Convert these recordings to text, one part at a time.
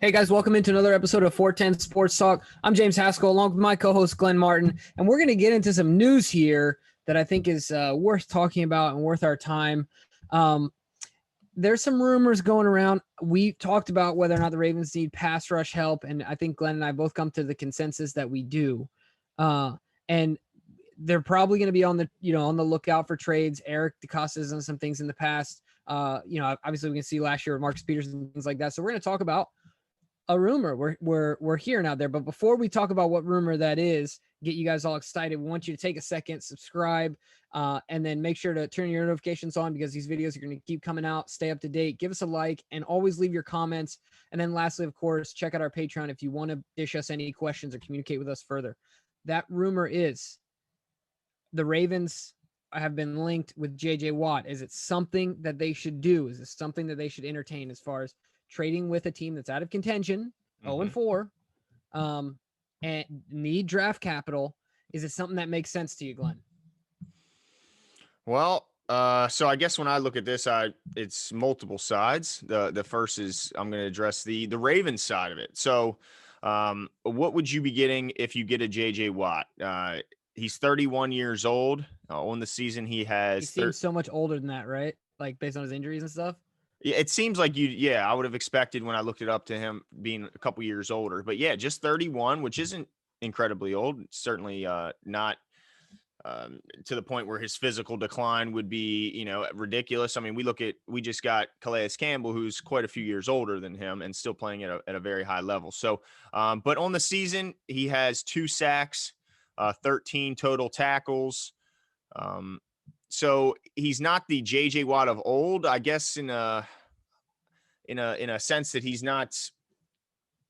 Hey guys, welcome into another episode of 410 Sports Talk. I'm James Haskell along with my co-host Glenn Martin, and we're going to get into some news here that I think is worth talking about and worth our time. There's some rumors going around. We talked about whether or not the Ravens need pass rush help, and I think Glenn and I both come to the consensus that we do. And they're probably going to be on the lookout for trades. Eric DeCosta's done some things in the past. Obviously we can see last year with Marcus Peters and things like that. So we're going to talk about a rumor. We're hearing out there. But before we talk about what rumor that is, get you guys all excited, we want you to take a second, subscribe, and then make sure to turn your notifications on because these videos are going to keep coming out. Stay up to date. Give us a like and always leave your comments. And then lastly, of course, check out our Patreon if you want to dish us any questions or communicate with us further. That rumor is the Ravens have been linked with J.J. Watt. Is it something that they should do? Is it something that they should entertain as far as trading with a team that's out of contention, 0-4, and need draft capital? Is it something that makes sense to you, Glenn? Well, so I guess when I look at this, it's multiple sides. The first is I'm going to address the Ravens side of it. So what would you be getting if you get a J.J. Watt? He's 31 years old. On the season, he seems so much older than that, right? Like based on his injuries and stuff. Yeah, it seems like I would have expected when I looked it up to him being a couple years older. But yeah, just 31, which isn't incredibly old. Certainly not to the point where his physical decline would be, ridiculous. I mean, we just got Calais Campbell, who's quite a few years older than him and still playing at a very high level. So, but on the season, he has 2 sacks, 13 total tackles. So he's not the J.J. Watt of old, I guess, in a sense that he's not,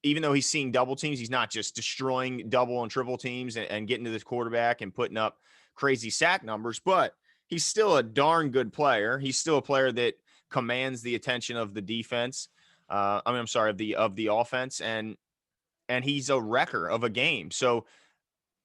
even though he's seeing double teams, he's not just destroying double and triple teams and getting to the quarterback and putting up crazy sack numbers, but he's still a darn good player. He's still a player that commands the attention of the defense. Of the offense, and he's a wrecker of a game. So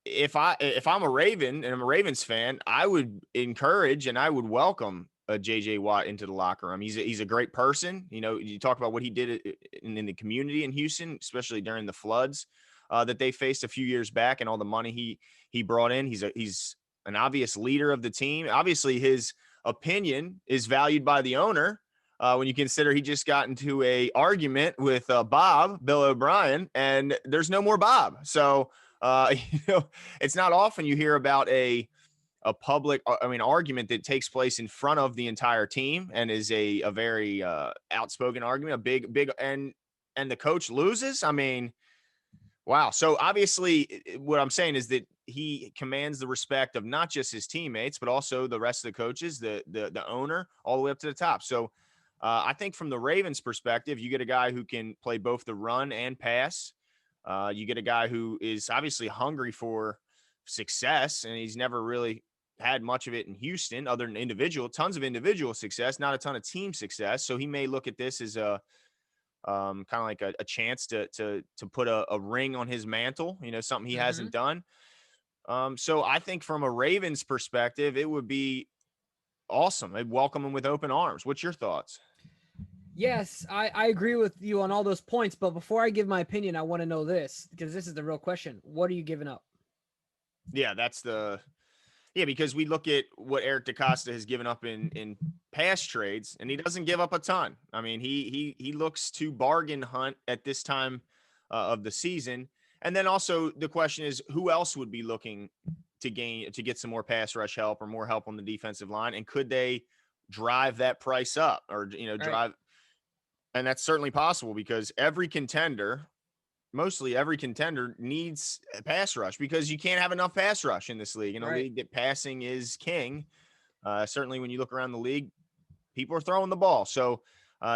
if I'm a Raven and I'm a Ravens fan, I would encourage and I would welcome a J.J. Watt into the locker room. He's a great person. You talk about what he did in the community in Houston, especially during the floods that they faced a few years back, and all the money he brought in. He's an obvious leader of the team. Obviously, his opinion is valued by the owner. When you consider he just got into a argument with Bill O'Brien, and there's no more Bob. So. It's not often you hear about a public, argument that takes place in front of the entire team and is a very outspoken argument, a big, and the coach loses. I mean, wow. So obviously what I'm saying is that he commands the respect of not just his teammates, but also the rest of the coaches, the owner, all the way up to the top. So I think from the Ravens perspective, you get a guy who can play both the run and pass. You get a guy who is obviously hungry for success, and he's never really had much of it in Houston other than tons of individual success, not a ton of team success. So he may look at this as a kind of like a chance to put a ring on his mantle, something he hasn't done. So I think from a Ravens perspective, it would be awesome. I'd welcome him with open arms. What's your thoughts? Yes, I agree with you on all those points, but before I give my opinion, I want to know this, because this is the real question. What are you giving up? Yeah, because we look at what Eric DeCosta has given up in past trades, and he doesn't give up a ton. I mean, he looks to bargain hunt at this time of the season. And then also the question is, who else would be looking to get some more pass rush help or more help on the defensive line? And could they drive that price up or, drive? Right. And that's certainly possible because mostly every contender needs a pass rush because you can't have enough pass rush in this league. In a league that passing is king. Certainly when you look around the league, people are throwing the ball. So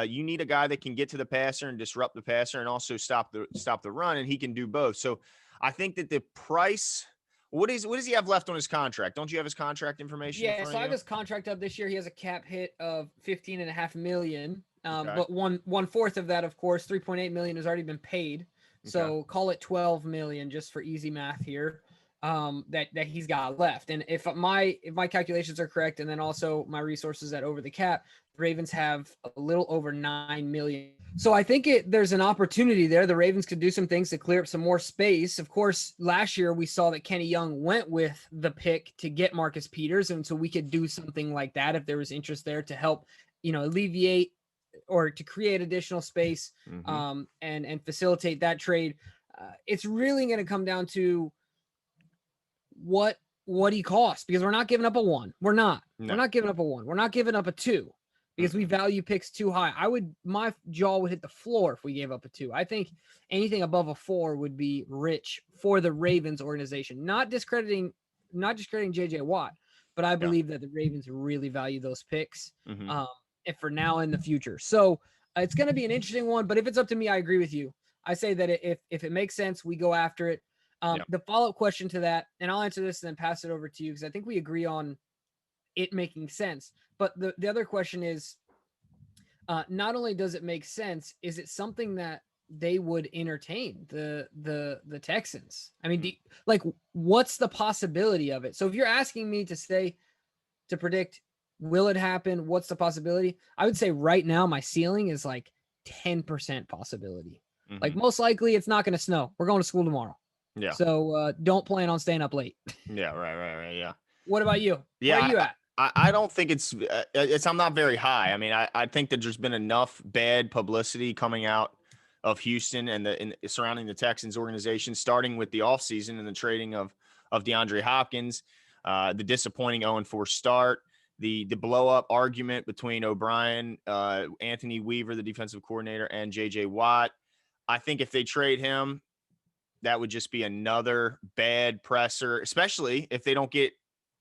you need a guy that can get to the passer and disrupt the passer and also stop the run, and he can do both. So I think that the price – what does he have left on his contract? Don't you have his contract information? Yeah, so I have his contract up this year. He has a cap hit of $15.5 million. Okay. But one fourth of that, of course, $3.8 million has already been paid. So call it $12 million just for easy math here. that he's got left. And if my calculations are correct, and then also my resources at Over the Cap, the Ravens have a little over 9 million. So I think there's an opportunity there. The Ravens could do some things to clear up some more space. Of course, last year we saw that Kenny Young went with the pick to get Marcus Peters, and so we could do something like that if there was interest there to help, alleviate or to create additional space, and facilitate that trade. It's really going to come down to what he costs, because we're not giving up a 1. We're not giving up a 1. We're not giving up a 2 because we value picks too high. My jaw would hit the floor if we gave up a 2. I think anything above a 4 would be rich for the Ravens organization. Not discrediting JJ Watt, but I believe that the Ravens really value those picks, and for now and the future. So it's going to be an interesting one, but if it's up to me, I agree with you. I say that if it makes sense, we go after it. The follow-up question to that, and I'll answer this and then pass it over to you because I think we agree on it making sense. But the other question is, not only does it make sense, is it something that they would entertain, the Texans? I mean, what's the possibility of it? So if you're asking me to predict, will it happen? What's the possibility? I would say right now my ceiling is like 10% possibility. Like most likely it's not going to snow. We're going to school tomorrow. Yeah. So don't plan on staying up late. Yeah. Right. Yeah. What about you? Yeah. Where are you at? I don't think it's I'm not very high. I mean, I think that there's been enough bad publicity coming out of Houston and surrounding the Texans organization, starting with the offseason and the trading of DeAndre Hopkins, the disappointing 0-4 start, the blow up argument between O'Brien, Anthony Weaver, the defensive coordinator, and JJ Watt. I think if they trade him, that would just be another bad presser, especially if they don't get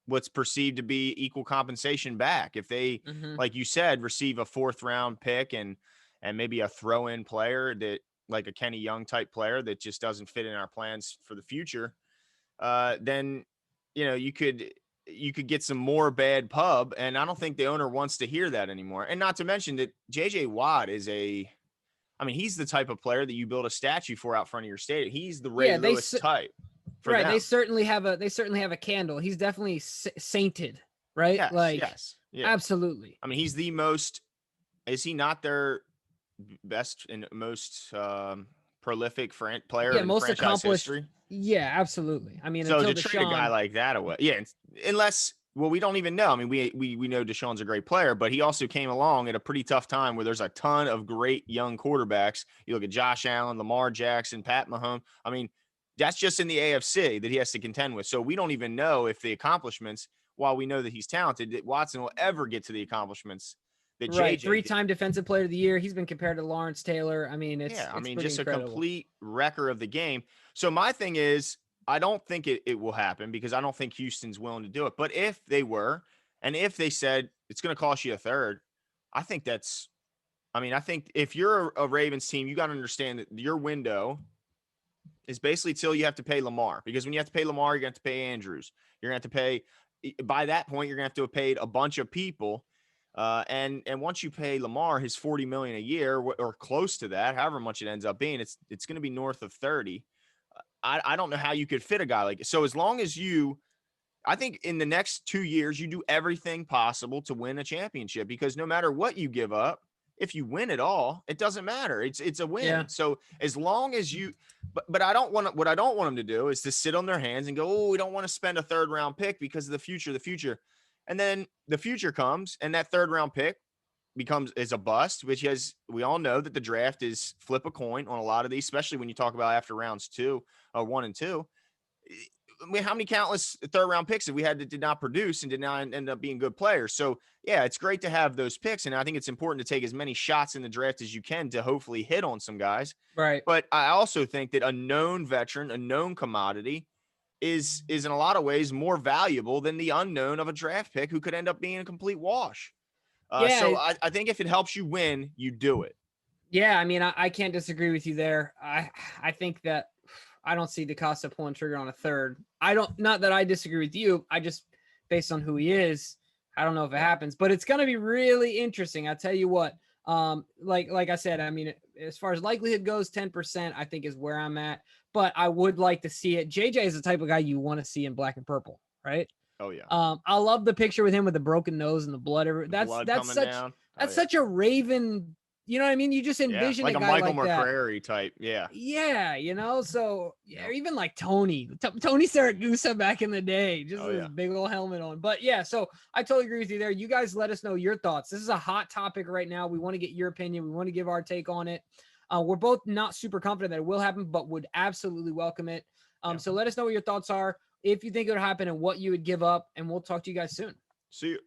what's perceived to be equal compensation back. If they, like you said, receive a 4th round pick and maybe a throw-in player that, like a Kenny Young type player that just doesn't fit in our plans for the future, then, you could get some more bad pub. And I don't think the owner wants to hear that anymore. And not to mention that JJ Watt is he's the type of player that you build a statue for out front of your stadium. He's the Ray Lewis type. Right. Them. They certainly have a candle. He's definitely sainted, right? Yes. Yeah. Absolutely. I mean, he's the most, is he not their best and most prolific player in most franchise accomplished history? Yeah, absolutely. I mean, so to trade a guy like that away, unless, well, we don't even know. I mean, we know Deshaun's a great player, but he also came along at a pretty tough time where there's a ton of great young quarterbacks. You look at Josh Allen, Lamar Jackson, Pat Mahomes. I mean, that's just in the AFC that he has to contend with. So we don't even know if the accomplishments, while we know that he's talented, that Watson will ever get to the accomplishments that JJ. 3-time defensive player of the year. He's been compared to Lawrence Taylor. I mean, it's just incredible. A complete wrecker of the game. So my thing is, I don't think it will happen because I don't think Houston's willing to do it. But if they were, and if they said it's going to cost you a 3rd, I think I think if you're a Ravens team, you got to understand that your window is basically till you have to pay Lamar, because when you have to pay Lamar, you're going to have to pay Andrews. You're going to have to pay, by that point, you're going to have to have paid a bunch of people. And once you pay Lamar his $40 million a year or close to that, however much it ends up being, it's going to be north of 30. I don't know how you could fit a guy like it. So as long as I think in the next 2 years, you do everything possible to win a championship, because no matter what you give up, if you win it all, it doesn't matter. It's a win. Yeah. So as long as but what I don't want them to do is to sit on their hands and go, oh, we don't want to spend a 3rd round pick because of the future. And then the future comes and that 3rd round pick is a bust, which we all know that the draft is flip a coin on a lot of these, especially when you talk about after rounds 1 and 2. I mean, how many countless 3rd round picks have we had that did not produce and did not end up being good players? So yeah, it's great to have those picks. And I think it's important to take as many shots in the draft as you can to hopefully hit on some guys. Right. But I also think that a known veteran, a known commodity is in a lot of ways more valuable than the unknown of a draft pick who could end up being a complete wash. So I think if it helps you win, you do it. Yeah. I mean, I can't disagree with you there. I think that I don't see DeCosta pulling trigger on a 3rd. Not that I disagree with you. I just, based on who he is, I don't know if it happens, but it's going to be really interesting. I'll tell you what, like I said, I mean, as far as likelihood goes, 10%, I think is where I'm at. but I would like to see it. JJ is the type of guy you want to see in black and purple, right? Oh yeah. I love the picture with him with the broken nose and the blood. That's coming such down. that's such a Raven. You know what I mean? You just Yeah, envision like a a guy Michael like that. McCrary type. Yeah. Yeah, so yeah, Yep. or even like Tony Saragusa back in the day, just Oh, with yeah. his big old helmet on. But yeah, so I totally agree with you there. You guys let us know your thoughts. This is a hot topic right now. We want to get your opinion. We want to give our take on it. We're both not super confident that it will happen, but would absolutely welcome it. So let us know what your thoughts are, if you think it would happen and what you would give up, and we'll talk to you guys soon. See you.